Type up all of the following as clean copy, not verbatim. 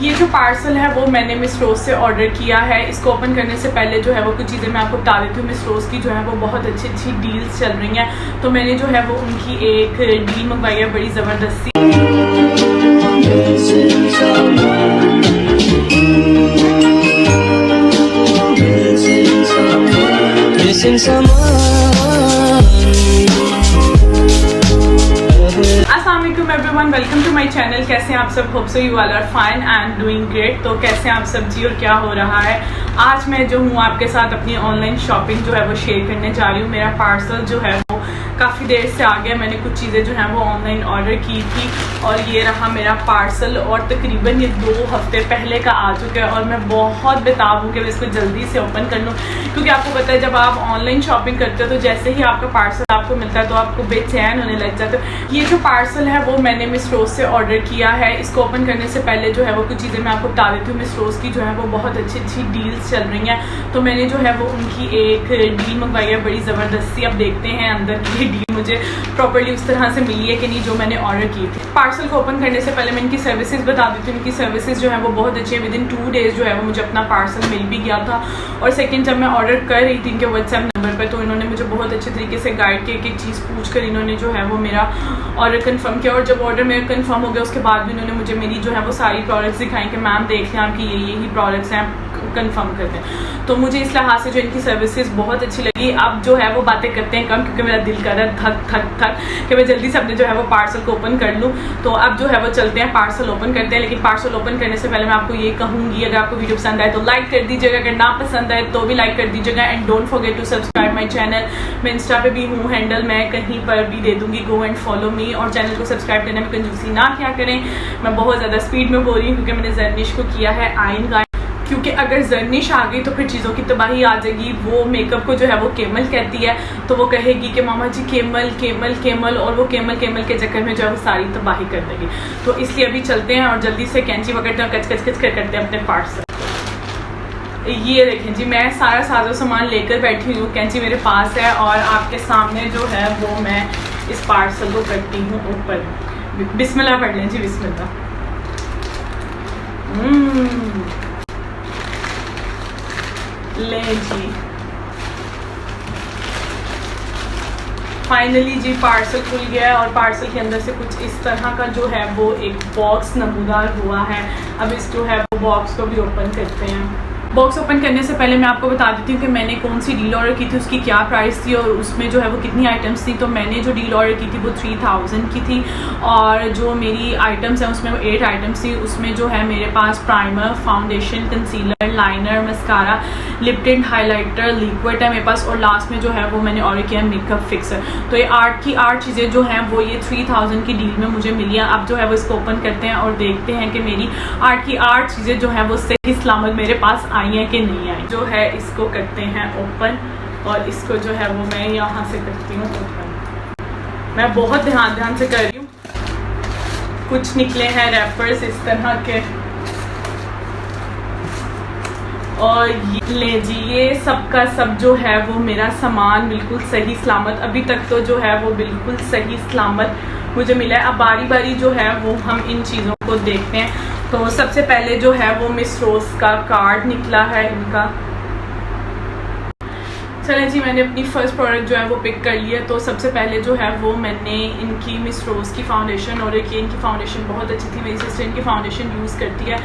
ये जो पार्सल है वो मैंने मिस रोज़ से ऑर्डर किया है। इसको ओपन करने से पहले जो है वो कुछ चीज़ें मैं आपको बता देती हूँ। मिस रोज़ की जो है वो बहुत अच्छी अच्छी डील्स चल रही हैं, तो मैंने जो है वो उनकी एक डील मंगवाई है बड़ी ज़बरदस्ती। अस्सलामुअलैकुम everyone, welcome to my channel. कैसे हैं आप सब? Hope so you all are fine and doing great. तो कैसे हैं आप सब जी, और क्या हो रहा है? आज मैं जो हूँ आपके साथ अपनी ऑनलाइन शॉपिंग जो है वो शेयर करने जा रही हूँ। मेरा पार्सल जो है वो काफ़ी देर से आ गया। मैंने कुछ चीज़ें जो हैं वो ऑनलाइन ऑर्डर की थी और ये रहा मेरा पार्सल, और तकरीबन ये 2 हफ्ते पहले का आ चुका है। और मैं बहुत बेताब हूँ कि मैं इसको जल्दी से ओपन कर लूँ, क्योंकि आपको पता है जब आप ऑनलाइन शॉपिंग करते हो तो जैसे ही आपका पार्सल आपको मिलता है तो आपको बेचैन होने लग जाते हो। ये जो पार्सल है वो मैंने मिस रोज़ से ऑर्डर किया है। इसको ओपन करने से पहले जो है वो कुछ चीज़ें मैं आपको बता देती हूँ। मिस रोज़ की जो है वो बहुत अच्छी अच्छी डील्स चल रही हैं, तो मैंने जो है वो उनकी एक डील मंगवाई है बड़ी ज़बरदस्ती। अब देखते हैं अंदर की डील मुझे प्रॉपर्ली उस तरह से मिली है कि नहीं जो मैंने ऑर्डर की थी। पार्सल को ओपन करने से पहले मैं इनकी सर्विसेज बता देती हूँ। इनकी सर्विसेज जो है वो बहुत अच्छी है। विद इन 2 डेज़ जो है वो मुझे अपना पार्सल मिल भी गया था। और सेकंड, जब मैं ऑर्डर कर रही थी इनके व्हाट्सएप नंबर पर, तो इन्होंने मुझे बहुत अच्छे तरीके से गाइड किया, एक चीज़ पूछ कर इन्होंने जो है वो मेरा ऑर्डर कंफर्म किया। और जब ऑर्डर मेरा कंफर्म हो गया उसके बाद भी इन्होंने मुझे मेरी जो है वो सारी प्रोडक्ट्स दिखाई कि मैम देख लें आपकी यही प्रोडक्ट्स हैं, कंफर्म करते हैं। तो मुझे इस लिहाज से जो इनकी सर्विसेज बहुत अच्छी लगी। अब जो है वो बातें करते हैं कम, क्योंकि मेरा दिल कर रहा है धक धक धक कि मैं जल्दी से अपने जो है वो पार्सल को ओपन कर लूँ। तो अब जो है वो चलते हैं, पार्सल ओपन करते हैं। लेकिन पार्सल ओपन करने से पहले मैं आपको ये कहूँगी, अगर आपको वीडियो पसंद आए तो लाइक कर दीजिएगा, अगर ना पसंद आए तो भी लाइक कर दीजिएगा। And don't forget to subscribe my channel. मैं इंस्टा पे भी हूँ, हैंडल मैं कहीं पर भी दे दूँगी, गो एंड फॉलो मी। और चैनल को सब्सक्राइब करने में कंजूसी ना क्या करें। मैं बहुत ज़्यादा स्पीड में बोल रही हूँ क्योंकि मैंने जर्निश को किया है आइन का, क्योंकि अगर जर्निश आ गई तो फिर चीज़ों की तबाही आ जाएगी। वो मेकअप को जो है वो केमल कहती है, तो वो कहेगी कि मामा जी केमल केमल केमल, और वो केमल केमल के चक्कर में जो है वो सारी तबाही कर देगी। तो इसलिए अभी चलते हैं और जल्दी से कैंची पकड़ते हैं, कच कच कच कर करते हैं अपने पार्सल। ये देखें जी, मैं सारा साजो सामान लेकर बैठी हूँ, कैंची मेरे पास है और आपके सामने जो है वो मैं इस पार्सल को करती हूँ ऊपर। बिस्मिल्लाह पढ़ लें जी, बिस्मिल्लाह। ले जी, फाइनली जी पार्सल खुल गया है और पार्सल के अंदर से कुछ इस तरह का जो है वो एक बॉक्स नमूदार हुआ है। अब इस जो है वो बॉक्स को भी ओपन करते हैं। बॉक्स ओपन करने से पहले मैं आपको बता देती हूँ कि मैंने कौन सी डील ऑर्डर की थी, उसकी क्या प्राइस थी और उसमें जो है वो कितनी आइटम्स थी। तो मैंने जो डील ऑर्डर की थी वो 3000 की थी, और जो मेरी आइटम्स हैं उसमें 8 आइटम्स थी। उसमें जो है मेरे पास primer, foundation, concealer, liner, mascara, lip tint, highlighter, liquid है मेरे पास, और लास्ट में जो है वो मैंने ऑर्डर किया मेकअप फिक्सर। तो ये 8 की 8 चीज़ें जो हैं वो ये 3000 की डील में मुझे मिली हैं। अब जो है वो इसको ओपन करते हैं और देखते हैं कि मेरी 8 की 8 चीज़ें जो हैं वो सही सलामत मेरे पास आई हैं कि नहीं आई। जो है इसको करते हैं ओपन, और इसको जो है वो मैं यहाँ से करती हूँ ओपन। मैं बहुत ध्यान से कर रही हूँ। कुछ निकले हैं रैपर्स इस तरह के, और ये ले जी, ये सब का सब जो है वो मेरा सामान बिल्कुल सही सलामत अभी तक तो जो है वो बिल्कुल सही सलामत मुझे मिला है। अब बारी बारी जो है वो हम इन चीज़ों को देखते हैं। तो सबसे पहले जो है वो मिस रोज़ का कार्ड निकला है इनका। चलें जी, मैंने अपनी फ़र्स्ट प्रोडक्ट जो है वो पिक कर लिया। तो सबसे पहले जो है वो मैंने इनकी मिस रोज़ की फाउंडेशन ऑर्डर की। इनकी फाउंडेशन बहुत अच्छी थी, मेरी सिस्टर इनकी फाउंडेशन यूज़ करती है,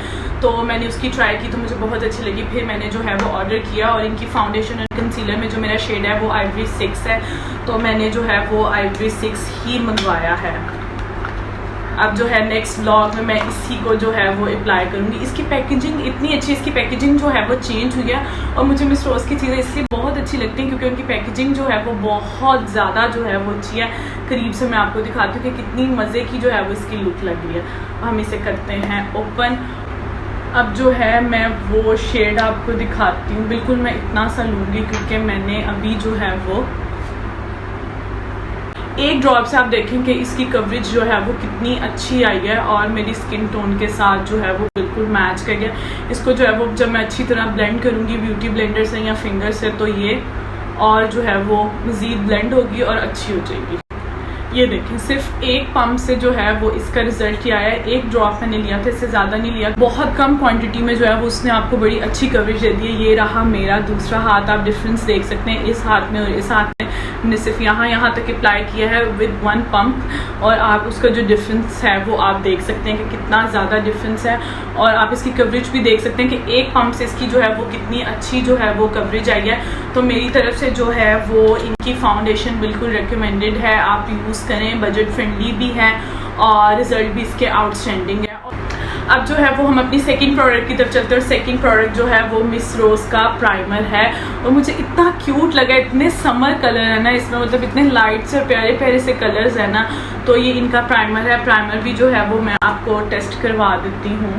तो मैंने उसकी ट्राई की तो मुझे बहुत अच्छी लगी। फिर मैंने जो है वो ऑर्डर किया, और इनकी फाउंडेशन और कंसीलर में जो मेरा शेड है वो आइवरी 6 है, तो मैंने जो है वो आइवरी 6 ही मंगवाया है। अब जो है नेक्स्ट ब्लॉग में मैं इसी को जो है वो अप्लाई करूँगी। इसकी पैकेजिंग इतनी अच्छी, इसकी पैकेजिंग जो है वो चेंज हुई है, और मुझे मिस रोज़ की चीज़ें इसलिए बहुत अच्छी लगती हैं क्योंकि उनकी पैकेजिंग जो है वो बहुत ज़्यादा जो है वो अच्छी है। करीब से मैं आपको दिखाती हूँ कि कितनी मज़े की जो है वो इसकी लुक लग रही है। हम इसे करते हैं ओपन। अब जो है मैं वो शेड आपको दिखाती हूँ। बिल्कुल मैं इतना सा लूँगी क्योंकि मैंने अभी जो है वो एक ड्रॉप से आप देखें कि इसकी कवरेज जो है वो कितनी अच्छी आई है, और मेरी स्किन टोन के साथ जो है वो बिल्कुल मैच कर गया। इसको जो है वो जब मैं अच्छी तरह ब्लेंड करूँगी ब्यूटी ब्लेंडर से या फिंगर से, तो ये और जो है वो मज़ीद ब्लेंड होगी और अच्छी हो जाएगी। ये देखें, सिर्फ एक पंप से जो है वो इसका रिजल्ट आया है। एक ड्रॉप मैंने लिया था, इससे ज़्यादा नहीं लिया। बहुत कम क्वांटिटी में जो है वो उसने आपको बड़ी अच्छी कवरेज दे दी है। ये रहा मेरा दूसरा हाथ, आप डिफरेंस देख सकते हैं इस हाथ में और इस हाथ में। मैंने सिर्फ यहाँ तक अप्लाई किया है विद 1 पंप, और आप उसका जो डिफरेंस है वो आप देख सकते हैं कि कितना ज़्यादा डिफरेंस है। और आप इसकी कवरेज भी देख सकते हैं कि एक पंप से इसकी जो है वो कितनी अच्छी जो है वो कवरेज आई है। तो मेरी तरफ से जो है वो इनकी फाउंडेशन बिल्कुल रिकमेंडेड है, आप यूज़ करें। बजट फ्रेंडली भी है और रिजल्ट भी इसके आउटस्टैंडिंग है। अब जो है वो हम अपनी सेकंड प्रोडक्ट की तरफ चलते हैं, और सेकंड प्रोडक्ट जो है वो मिस रोज का प्राइमर है। और मुझे इतना क्यूट लगा, इतने समर कलर है ना इसमें, मतलब इतने लाइट से प्यारे प्यारे से कलर्स है ना। तो ये इनका प्राइमर है। प्राइमर भी जो है वो मैं आपको टेस्ट करवा देती हूँ।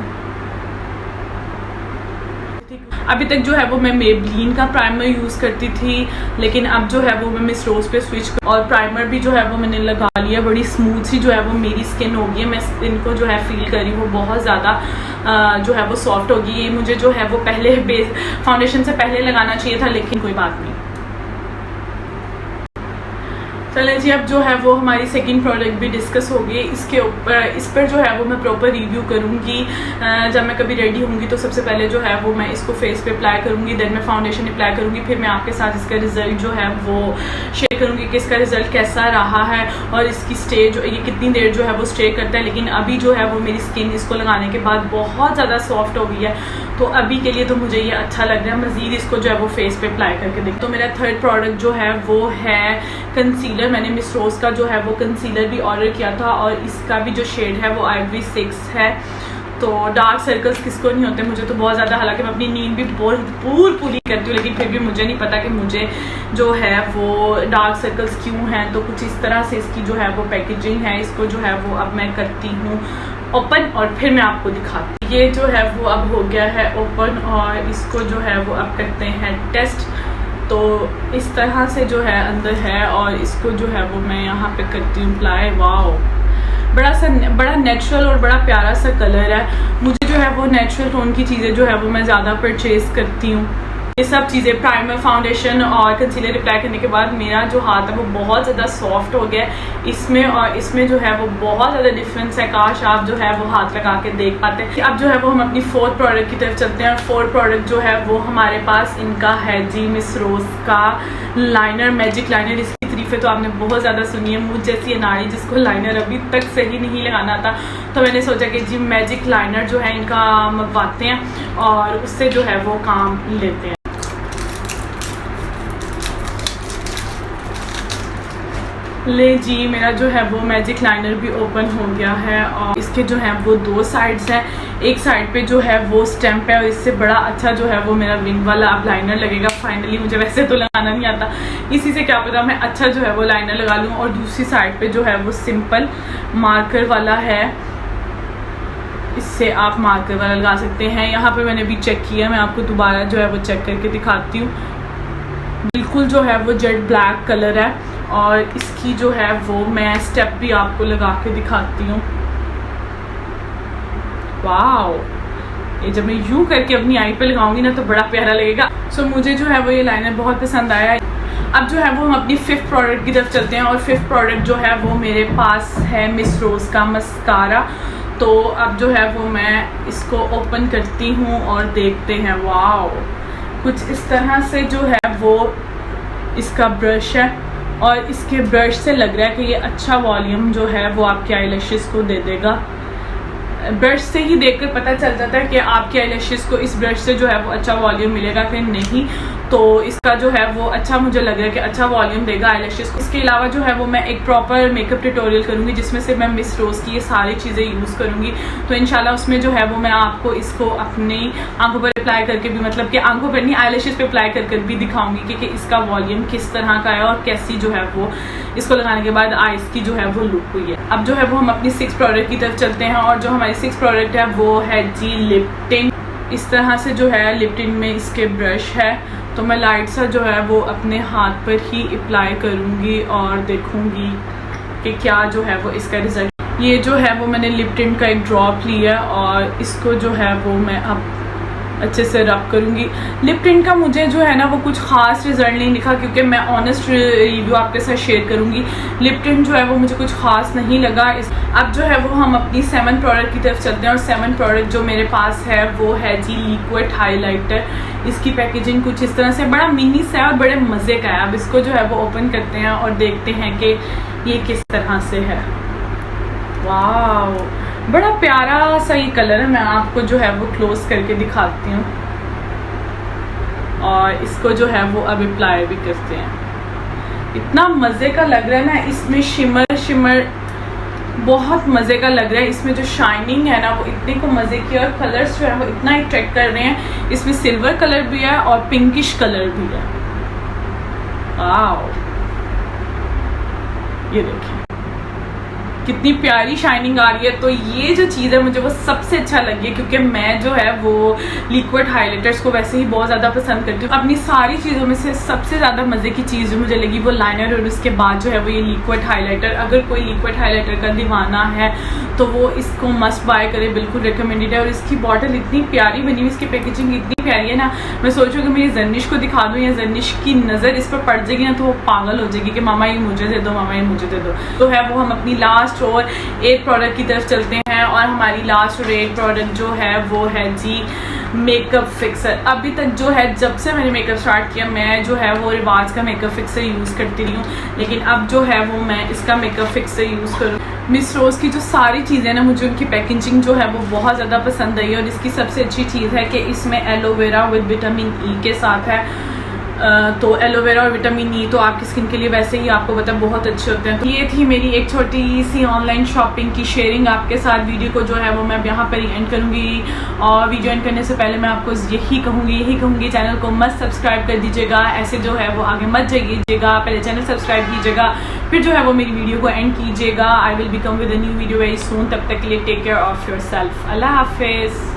अभी तक जो है वो मैं मेबलिन का प्राइमर यूज़ करती थी, लेकिन अब जो है वो मैं मिस रोज पे स्विच और प्राइमर भी जो है वो मैंने लगा लिया। बड़ी स्मूथ सी जो है वो मेरी स्किन होगी है। मैं स्किन को जो है फील कर रही हूँ बहुत ज़्यादा जो है वो सॉफ्ट होगी। ये मुझे जो है वो पहले बेस फाउंडेशन से पहले लगाना चाहिए था, लेकिन कोई बात नहीं। चलें जी, अब जो है वो हमारी सेकंड प्रोडक्ट भी डिस्कस हो गई। इसके ऊपर इस पर जो है वो मैं प्रॉपर रिव्यू करूँगी जब मैं कभी रेडी होंगी। तो सबसे पहले जो है वो मैं इसको फेस पे अप्लाई करूँगी, देन मैं फाउंडेशन अप्लाई करूँगी, फिर मैं आपके साथ इसका रिजल्ट जो है वो शेयर करूँगी कि इसका रिजल्ट कैसा रहा है और इसकी स्टे जो ये कितनी देर जो है वो स्टे करता है। लेकिन अभी जो है वो मेरी स्किन इसको लगाने के बाद बहुत ज़्यादा सॉफ्ट हो गई है, तो अभी के लिए तो मुझे ये अच्छा लग रहा है। मज़ीद इसको जो है वो फेस पे अप्लाई करके देख। तो मेरा थर्ड प्रोडक्ट जो है वो है कंसीलर। मैंने मिस रोज का जो है वो कंसीलर भी ऑर्डर किया था, और इसका भी जो शेड है वो आइवरी 6 है। तो डार्क सर्कल्स किसको नहीं होते, मुझे तो बहुत ज़्यादा। हालांकि मैं अपनी नींद भी पूरी करती हूँ, लेकिन फिर भी मुझे नहीं पता कि मुझे जो है वो डार्क सर्कल्स क्यों हैं। तो कुछ इस तरह से इसकी जो है वो पैकेजिंग है। इसको जो है वो अब मैं करती हूँ ओपन और फिर मैं आपको दिखाती हूँ। ये जो है वो अब हो गया है ओपन, और इसको जो है वो अब करते हैं टेस्ट। तो इस तरह से जो है अंदर है, और इसको जो है वो मैं यहाँ पे करती हूँ अप्लाई। वाओ, बड़ा नेचुरल और बड़ा प्यारा सा कलर है। मुझे जो है वो नेचुरल टोन की चीज़ें जो है वो मैं ज़्यादा परचेज़ करती हूँ। ये सब चीज़ें प्राइमर, फाउंडेशन और कंसीलर अप्लाई करने के बाद मेरा जो हाथ है वो बहुत ज़्यादा सॉफ्ट हो गया है। इसमें और इसमें जो है वो बहुत ज़्यादा डिफरेंस है। काश आप जो है वो हाथ लगा के देख पाते हैं। अब जो है वो हम अपनी फोर्थ प्रोडक्ट की तरफ चलते हैं, और फोर्थ प्रोडक्ट जो है वो हमारे पास इनका है जी मिस रोज का लाइनर, मैजिक लाइनर। इसकी तारीफें तो आपने बहुत ज़्यादा सुनी है। मुझ जैसी अनाड़ी जिसको लाइनर अभी तक सही नहीं लगाना था, तो मैंने सोचा कि जी मैजिक लाइनर जो है इनका मंगवाते हैं और उससे जो है वो काम लेते हैं। ले जी, मेरा जो है वो मैजिक लाइनर भी ओपन हो गया है, और इसके जो है वो 2 साइड्स हैं। एक साइड पे जो है वो स्टैम्प है, और इससे बड़ा अच्छा जो है वो मेरा विंग वाला अब लाइनर लगेगा फाइनली। मुझे वैसे तो लगाना नहीं आता, इसी से क्या पता मैं अच्छा जो है वो लाइनर लगा लूँ। और दूसरी साइड पे जो है वो सिंपल मार्कर वाला है, इससे आप मार्कर वाला लगा सकते हैं। यहाँ पे मैंने भी चेक किया, मैं आपको दोबारा जो है वो चेक करके दिखाती हूँ। बिल्कुल जो है वो जेट ब्लैक कलर है, और इसकी जो है वो मैं स्टेप भी आपको लगा के दिखाती हूँ। वाओ, ये जब मैं यूं करके अपनी आई पे लगाऊंगी ना तो बड़ा प्यारा लगेगा। सो मुझे जो है वो ये लाइनर बहुत पसंद आया। अब जो है वो हम अपनी 5th प्रोडक्ट की तरफ चलते हैं, और 5th प्रोडक्ट जो है वो मेरे पास है मिस रोज का मस्कारा। तो अब जो है वो मैं इसको ओपन करती हूँ और देखते हैं। वाओ, कुछ इस तरह से जो है वो इसका ब्रश है, और इसके ब्रश से लग रहा है कि ये अच्छा वॉल्यूम जो है वो आपके आईलैशेस को दे देगा। ब्रश से ही देखकर पता चल जाता है कि आपके आईलैशेस को इस ब्रश से जो है वो अच्छा वॉल्यूम मिलेगा कि नहीं। तो इसका जो है वो अच्छा मुझे लग रहा है कि अच्छा वॉल्यूम देगा आईलैशेस को। इसके अलावा जो है वो मैं एक प्रॉपर मेकअप ट्यूटोरियल करूँगी जिसमें से मैं मिस रोज की ये सारी चीज़ें यूज़ करूँगी। तो इंशाल्लाह उसमें जो है वो मैं आपको इसको अपनी आंखों पर अप्लाई करके भी, मतलब कि आंखों पर नहीं आईलैशेस पे अप्लाई कर भी दिखाऊंगी कि इसका वॉल्यूम किस तरह का है और कैसी जो है वो इसको लगाने के बाद आइज़ की जो है वो लुक हुई है। अब जो है वो हम अपनी 6th प्रोडक्ट की तरफ चलते हैं, और जो हमारी 6th प्रोडक्ट है वो है जी लिप टिंट। इस तरह से जो है लिप टिंट में इसके ब्रश है, तो मैं लाइट सा जो है वो अपने हाथ पर ही अप्लाई करूँगी और देखूँगी कि क्या जो है वो इसका रिजल्ट। ये जो है वो मैंने लिप टिंट का एक ड्रॉप लिया, और इसको जो है वो मैं अब अच्छे से रब करूँगी। लिप टिंट का मुझे जो है ना वो कुछ ख़ास रिजल्ट नहीं लिखा, क्योंकि मैं ऑनेस्ट रिव्यू आपके साथ शेयर करूँगी। लिप टिंट जो है वो मुझे कुछ ख़ास नहीं लगा। अब जो है वो हम अपनी 7 प्रोडक्ट की तरफ चलते हैं, और 7 प्रोडक्ट जो मेरे पास है वो है जी लिक्विड हाइलाइटर। इसकी पैकेजिंग कुछ इस तरह से, बड़ा मिनी सा है और बड़े मज़े का है। अब इसको जो है वो ओपन करते हैं और देखते हैं कि ये किस तरह से है। वाह, बड़ा प्यारा सा ये कलर है। मैं आपको जो है वो क्लोज करके दिखाती हूँ, और इसको जो है वो अब अप्लाई भी करते हैं। इतना मज़े का लग रहा है ना, इसमें शिमर बहुत मज़े का लग रहा है। इसमें जो शाइनिंग है ना वो इतने को मज़े की, और कलर्स जो है वो इतना अट्रैक्ट कर रहे हैं। इसमें सिल्वर कलर भी है और पिंकिश कलर भी है। वाह, ये देखिए कितनी प्यारी शाइनिंग आ रही है। तो ये जो चीज़ है मुझे वो सबसे अच्छा लगी है, क्योंकि मैं जो है वो लिक्विड हाइलाइटर्स को वैसे ही बहुत ज़्यादा पसंद करती हूँ। अपनी सारी चीज़ों में से सबसे ज़्यादा मज़े की चीज़ जो मुझे लगी वो लाइनर, और उसके बाद जो है वो ये लिक्विड हाइलाइटर। अगर कोई लिक्विड हाइलाइटर का दीवाना है तो वो इसको मस्ट बाय करे, बिल्कुल रिकमेंडेड है। और इसकी बॉटल इतनी प्यारी बनी हुई, इसकी पैकेजिंग इतनी प्यारी है ना, मैं सोच रही हूँ कि मेरी जर्निश को दिखा दूँ, या जर्निश की नज़र इस पर पड़ जाएगी ना तो वो पागल हो जाएगी कि मामा ये मुझे दे दो, मामा ये मुझे दे दो। तो है वो हम अपनी लास्ट और एक प्रोडक्ट की तरफ चलते हैं, और हमारी लास्ट और एक प्रोडक्ट जो है वो है जी मेकअप फिक्सर। अभी तक जो है जब से मैंने मेकअप स्टार्ट किया मैं जो है वो रिवाज का मेकअप फिक्सर यूज़ करती रही हूँ, लेकिन अब जो है वो मैं इसका मेकअप फिक्सर यूज़ करूँ। मिस रोज़ की जो सारी चीज़ें ना, मुझे उनकी पैकेजिंग जो है वो बहुत ज़्यादा पसंद आई, और इसकी सबसे अच्छी चीज़ है कि इसमें एलोवेरा विद विटामिन ई के साथ है। तो एलोवेरा और विटामिन ई तो आपकी स्किन के लिए वैसे ही आपको पता बहुत अच्छे होते हैं। तो ये थी मेरी एक छोटी सी ऑनलाइन शॉपिंग की शेयरिंग आपके साथ। वीडियो को जो है वो मैं यहाँ पर ही एंड करूँगी, और वीडियो एंड करने से पहले मैं आपको यही कहूँगी चैनल को मस्त सब्सक्राइब कर दीजिएगा। ऐसे जो है वो आगे मत जाइएगा, पहले चैनल सब्सक्राइब कीजिएगा, फिर जो है वो मेरी वीडियो को एंड कीजिएगा। I will be come with a new video very soon. तब तक के लिए take care of yourself. अल्लाह हाफिज़।